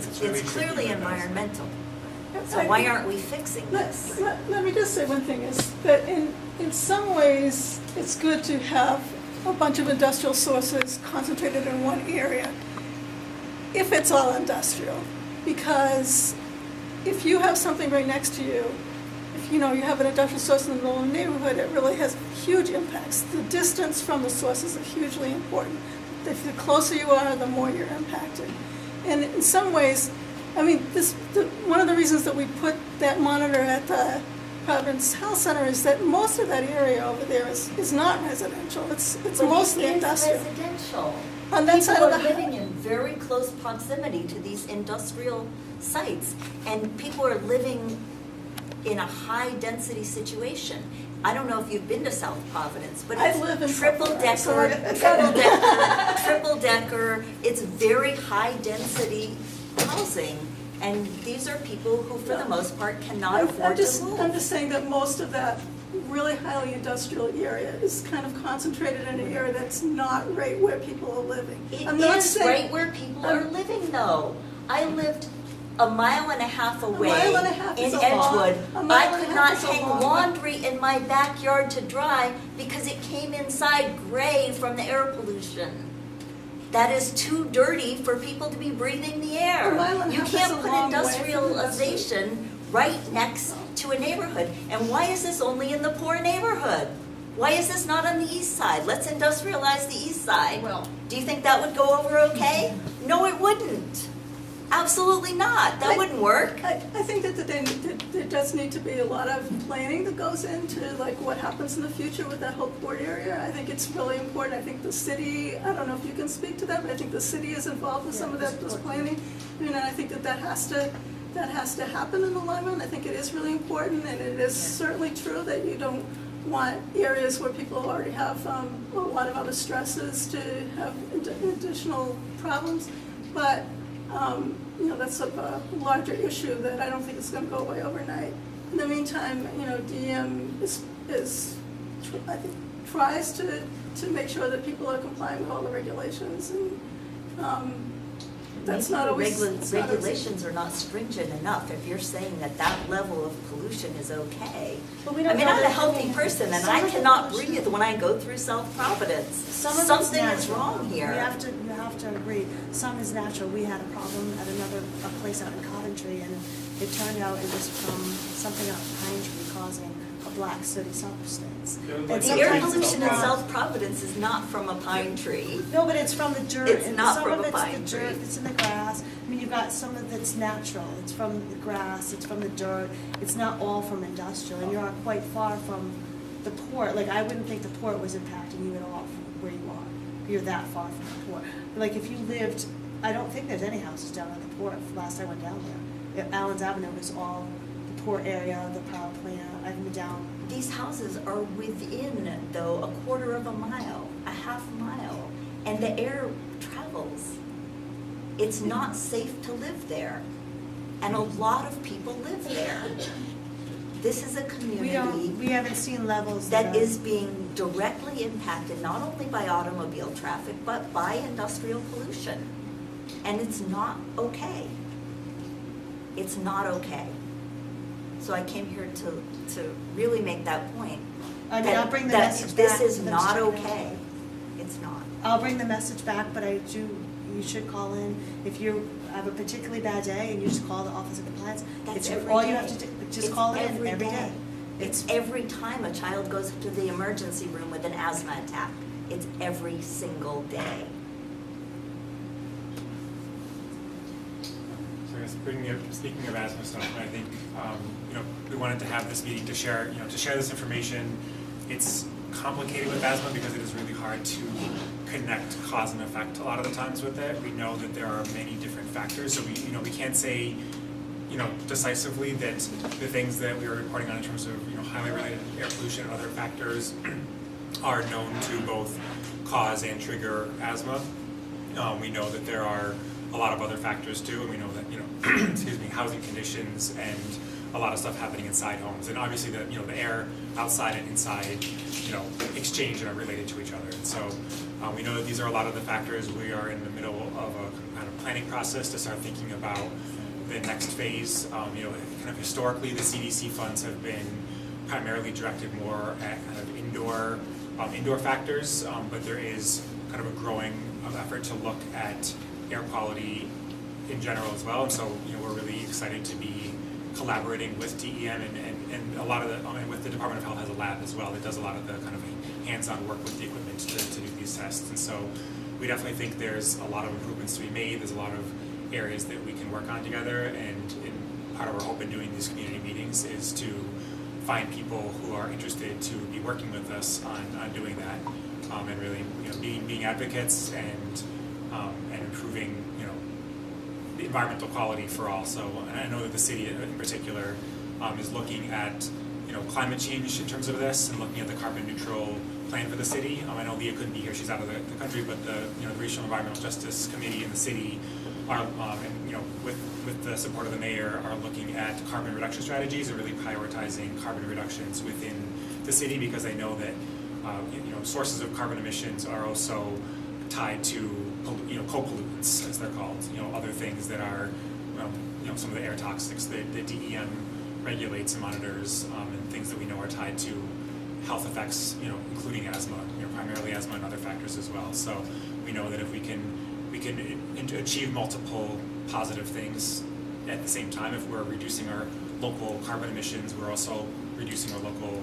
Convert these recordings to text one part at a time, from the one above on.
it's clearly environmental. So why aren't we fixing this? Let me just say one thing, is that in some ways, it's good to have a bunch of industrial sources concentrated in one area, if it's all industrial. Because if you have something right next to you, if you have an industrial source in the middle of the neighborhood, it really has huge impacts. The distance from the sources is hugely important. If the closer you are, the more you're impacted. And in some ways, I mean, one of the reasons that we put that monitor at the Providence Health Center is that most of that area over there is not residential. It's mostly industrial. Residential. On that side of the People are living in very close proximity to these industrial sites, and people are living in a high-density situation. I don't know if you've been to South Providence, but it's triple-decker. It's very high-density housing, and these are people who, for the most part, cannot afford to move. I'm just saying that most of that really highly industrial area is kind of concentrated in an area that's not right where people are living. It is right where people are living, though. I lived a mile and a half away in Edgewood. I could not hang laundry in my backyard to dry because it came inside gray from the air pollution. That is too dirty for people to be breathing the air. You can't put industrialization right next to a neighborhood. And why is this only in the poor neighborhood? Why is this not on the east side? Let's industrialize the east side. Well, do you think that would go over okay? No, it wouldn't. Absolutely not. That wouldn't work. I think that there does need to be a lot of planning that goes into like what happens in the future with that whole port area. I think it's really important. I think the city, I don't know if you can speak to that, but I think the city is involved with some of that planning. And I think that has to happen in the long run. I think it is really important, and it is certainly true that you don't want areas where people already have a lot of other stresses to have additional problems. But that's sort of a larger issue that I don't think is going to go away overnight. In the meantime, DM I think tries to make sure that people are complying with all the regulations, and that's not always regulations are not stringent enough. If you're saying that level of pollution is okay, but we don't I'm a healthy person, and I cannot breathe when I go through South Providence. Something is wrong here. You have to agree. Some is natural. We had a problem at a place out in Coventry, and it turned out it was from something out in Pine Tree causing a black sooty substance. The air pollution in South Providence is not from a pine tree. No, but it's from the dirt. It's not some from of a it's pine the tree. dirt. It's in the grass. I mean, you've got some of it's natural. It's from the grass. It's from the dirt. It's not all from industrial, and you're quite far from the port. Like, I wouldn't think the port was impacting you at all from where you are. You're that far from the port. Like, if you lived, I don't think there's any houses down at the port. Last I went down there, Allen's Avenue was all the port area, the power plant. I've been down. These houses are within, though, a quarter of a mile, a half mile, and the air travels. It's not safe to live there, and a lot of people live there. This is a community We haven't seen levels that is being directly impacted not only by automobile traffic, but by industrial pollution. And it's not okay. It's not okay. So I came here to really make that point. I mean, I'll bring the message back. This is not okay. It's not. I'll bring the message back, but you should call in. If you have a particularly bad day and you just call the Office of Compliance, That's it's every all day. you have to do. Just It's call in every every day. day. It's every time a child goes to the emergency room with an asthma attack. It's every single day. So I guess speaking of asthma stuff, I think we wanted to have this meeting to share this information. It's complicated with asthma because it is really hard to connect cause and effect a lot of the times with it. We know that there are many different factors, so we can't say decisively that the things that we are reporting on in terms of highly related air pollution and other factors are known to both cause and trigger asthma. We know that there are a lot of other factors too, and we know that excuse me, housing conditions and a lot of stuff happening inside homes, and obviously the the air outside and inside exchange and are related to each other. And so We know that these are a lot of the factors. We are in the middle of a kind of planning process to start thinking about the next phase. Kind of historically, the CDC funds have been primarily directed more at kind of indoor factors, but there is kind of a growing effort to look at air quality in general as well. And so, we're really excited to be collaborating with DEM and a lot of and with the Department of Health has a lab as well that does a lot of the kind of hands-on work with the equipment to do these tests. And so we definitely think there's a lot of improvements to be made. There's a lot of areas that we can work on together, and part of our hope in doing these community meetings is to find people who are interested to be working with us on doing that, and really being advocates and improving the environmental quality for all. So and I know that the city in particular is looking at climate change in terms of this and looking at the carbon neutral plan for the city. I know Leah couldn't be here; she's out of the country, but the Regional Environmental Justice Committee in the city are, with the support of the mayor, are looking at carbon reduction strategies and really prioritizing carbon reductions within the city, because they know that sources of carbon emissions are also tied to co-pollutants, as they're called, other things that are some of the air toxics that the DEM regulates and monitors, and things that we know are tied to health effects, including asthma, primarily asthma and other factors as well. So we know that if we can achieve multiple positive things at the same time. If we're reducing our local carbon emissions, we're also reducing our local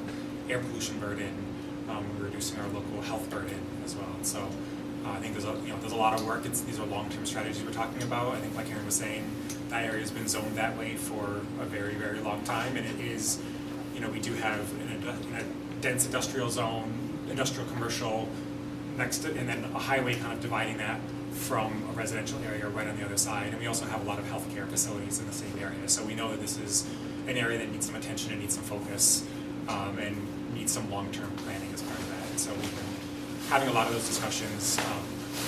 air pollution burden. We're reducing our local health burden as well. So I think there's a lot of work. These are long-term strategies we're talking about. I think, like Karen was saying, that area has been zoned that way for a very, very long time, and it is, we do have in a dense industrial zone, industrial commercial next to, and then a highway kind of dividing that from a residential area right on the other side. And we also have a lot of healthcare facilities in the same area. So we know that this is an area that needs some attention and needs some focus, and needs some long-term planning as part of that. And so we've been having a lot of those discussions,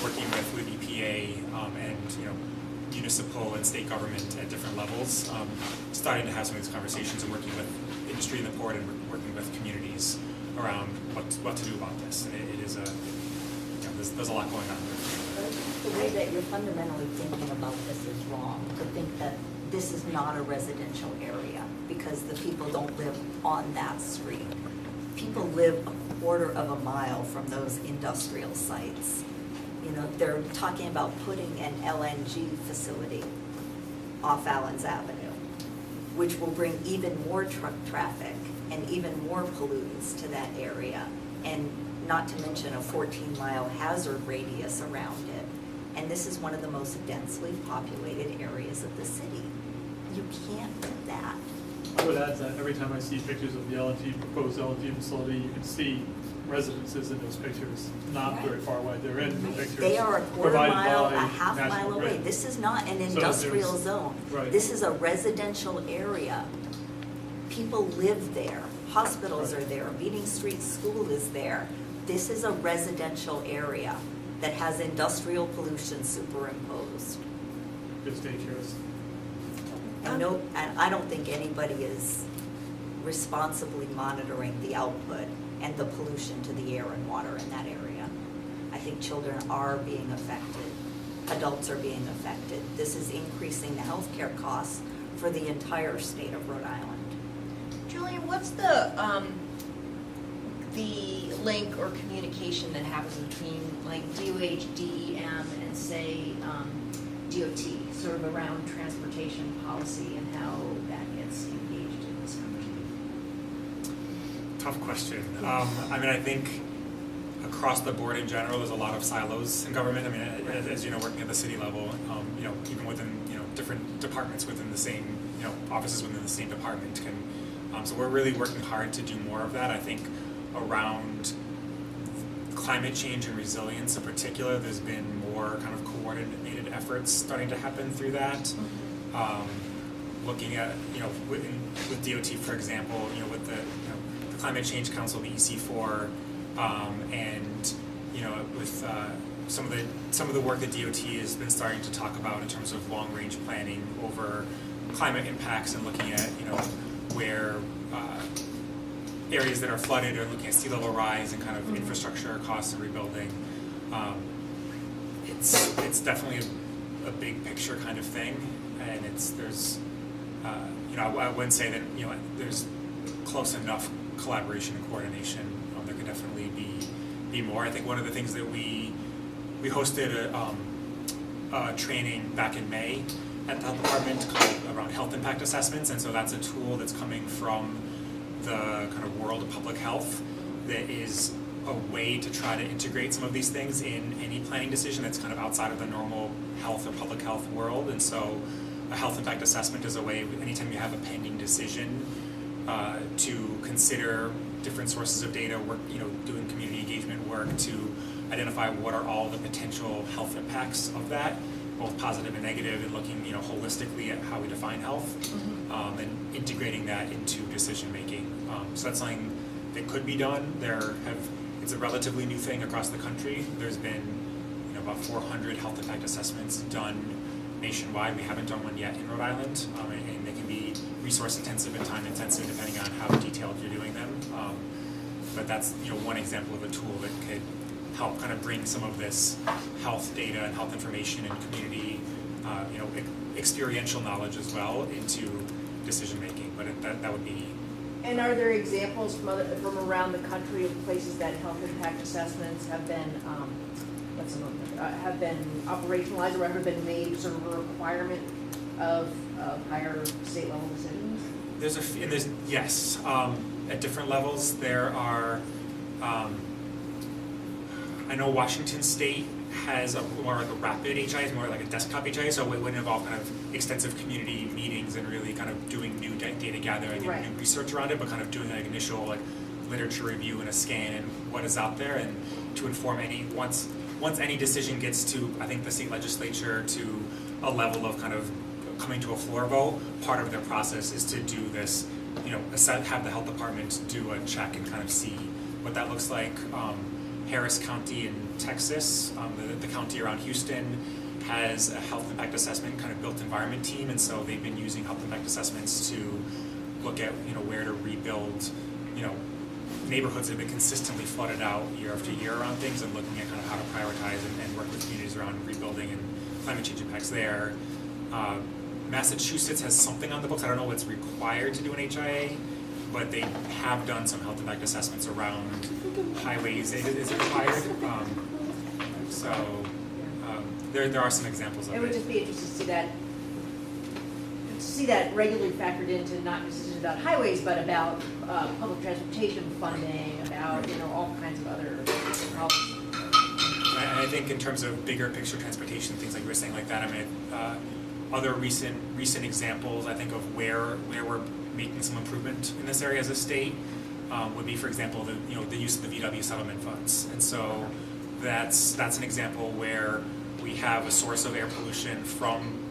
working with EPA and municipal and state government at different levels, starting to have some of these conversations and working with industry in the port and working with communities around what to do about this. And it is there's a lot going on there. The way that you're fundamentally thinking about this is wrong, to think that this is not a residential area because the people don't live on that street. People live a quarter of a mile from those industrial sites. They're talking about putting an LNG facility off Allen's Avenue, which will bring even more truck traffic and even more pollutants to that area, and not to mention a 14-mile hazard radius around it. And this is one of the most densely populated areas of the city. You can't do that. I would add that every time I see pictures of the proposed LNG facility, you can see residences in those pictures, not very far away. They're in the pictures. They are a quarter provided mile, a by half National mile away. Grid. This is not an So industrial there's- zone. right. This is a residential area. People live there. Hospitals Right. are there. Meeting Street School is there. This is a residential area that has industrial pollution superimposed. Just daycares. And I don't think anybody is responsibly monitoring the output and the pollution to the air and water in that area. I think children are being affected. Adults are being affected. This is increasing the healthcare costs for the entire state of Rhode Island. Julian, what's the link or communication that happens between like DOH, DEM, and say DOT, sort of around transportation policy and how that gets engaged in this conversation? Tough question. I think across the board in general, there's a lot of silos in government. As you know, working at the city level, even within different departments within the same offices within the same department can. So we're really working hard to do more of that. I think around climate change and resilience in particular, there's been more kind of coordinated efforts starting to happen through that. Looking at with DOT, for example, with the Climate Change Council, the EC4, and with some of the work that DOT has been starting to talk about in terms of long range planning over climate impacts and looking at where areas that are flooded or looking at sea level rise and kind of infrastructure costs and rebuilding. It's definitely a big picture kind of thing, and there's I wouldn't say that there's close enough collaboration and coordination. There could definitely be more. I think one of the things that we hosted a training back in May at the health department called around health impact assessments, and so that's a tool that's coming from the kind of world of public health that is a way to try to integrate some of these things in any planning decision that's kind of outside of the normal health or public health world. And so a health impact assessment is a way, anytime you have a pending decision, to consider different sources of data, work, doing community engagement work to identify what are all the potential health impacts of that, both positive and negative, and looking holistically at how we define health, and integrating that into decision making. So that's something that could be done. It's a relatively new thing across the country. There's been about 400 health impact assessments done nationwide. We haven't done one yet in Rhode Island, and they can be resource intensive and time intensive depending on how detailed you're doing them. But that's one example of a tool that could help kind of bring some of this health data and health information and community, experiential knowledge as well into decision making. But that would be. And are there examples from around the country of places that health impact assessments have been operationalized or have been made sort of a requirement of higher state level decisions? Yes. At different levels, there are. I know Washington State has more like a rapid HIA, more like a desktop HIA, so it wouldn't involve kind of extensive community meetings and really kind of doing new data gathering and new research around it, but kind of doing like initial literature review and a scan and what is out there, and to inform once any decision gets to, I think, the state legislature to a level of kind of coming to a floor vote, part of their process is to do this, have the health department do a check and kind of see what that looks like. Harris County in Texas, the county around Houston, has a health impact assessment kind of built environment team, and so they've been using health impact assessments to look at where to rebuild neighborhoods that have been consistently flooded out year after year around things, and looking at kind of how to prioritize and work with communities around rebuilding and climate change impacts there. Massachusetts has something on the books. I don't know what's required to do an HIA, but they have done some health impact assessments around highways. Is it required? There are some examples of it. It would just be interesting to see that regularly factored into not just about highways, but about public transportation funding, about all kinds of other problems. And I think in terms of bigger picture transportation, things like you were saying like that, other recent examples I think of where we're making some improvement in this area as a state would be, for example, the use of the VW settlement funds. And so that's an example where we have a source of air pollution from,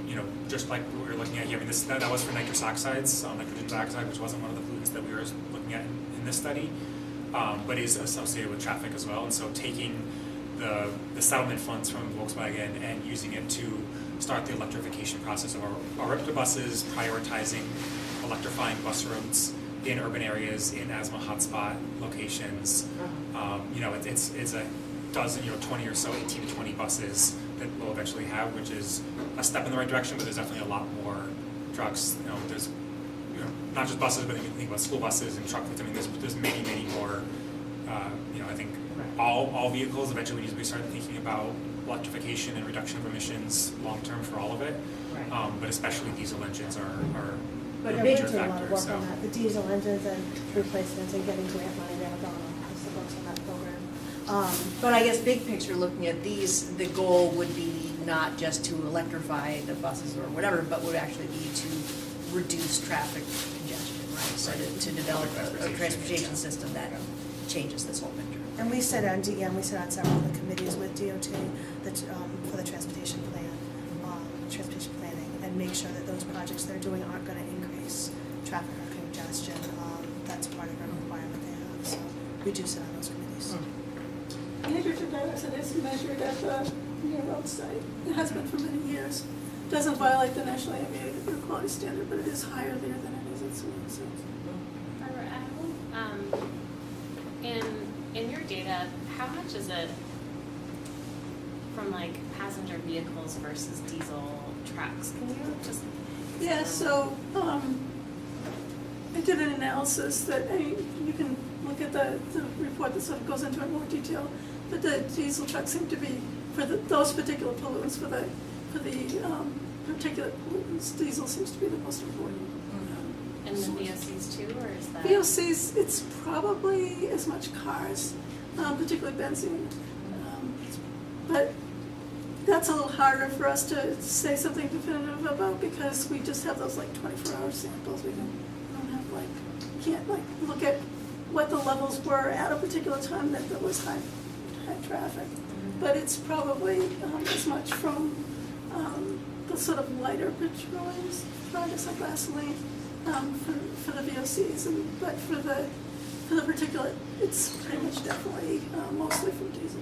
just like we were looking at here. That was for nitrous oxides, nitrogen dioxide, which wasn't one of the pollutants that we were looking at in this study, but is associated with traffic as well. And so taking the settlement funds from Volkswagen and using it to start the electrification process of our buses, prioritizing electrifying bus routes in urban areas, in asthma hotspot locations. It's a dozen, 20 or so, 18 to 20 buses that we'll eventually have, which is a step in the right direction, but there's definitely a lot more trucks. There's not just buses, but you can think about school buses and truck fleets. There's many more. I think all vehicles eventually we start thinking about electrification and reduction of emissions long term for all of it. Right. But especially diesel engines are But a we're major doing a lot factor. of work So on that, the diesel engines and replacements and getting grant money there, has the books on that program. But I guess big picture, looking at these, the goal would be not just to electrify the buses or whatever, but would actually be to reduce traffic congestion, right? So to develop a transportation system that changes this whole picture. And we sit on DEM, we sit on several of the committees with DOT for the transportation plan, transportation planning, and make sure that those projects they're doing aren't going to increase traffic or congestion. That's part of our requirement they have, so we do sit on those committees. Nitrogen dioxide is measured at the road site. It has been for many years. Doesn't violate the National Air Quality Standard, but it is higher there than it is in swimming sites. Barbara, in your data, how much is it from like passenger vehicles versus diesel trucks. Can you just? Yeah, so, I did an analysis that, you can look at the report that sort of goes into it in more detail, but the diesel trucks seem to be, for those particular pollutants, for the particulate pollutants, diesel seems to be the most important. And the VOCs too, or is that? VOCs, it's probably as much cars, particularly benzene. But that's a little harder for us to say something definitive about because we just have those like 24-hour samples. We don't have like, can't like look at what the levels were at a particular time that there was high traffic. But it's probably as much from the sort of lighter petroleum products like gasoline for the VOCs, but for the particulate, it's pretty much definitely mostly from diesel.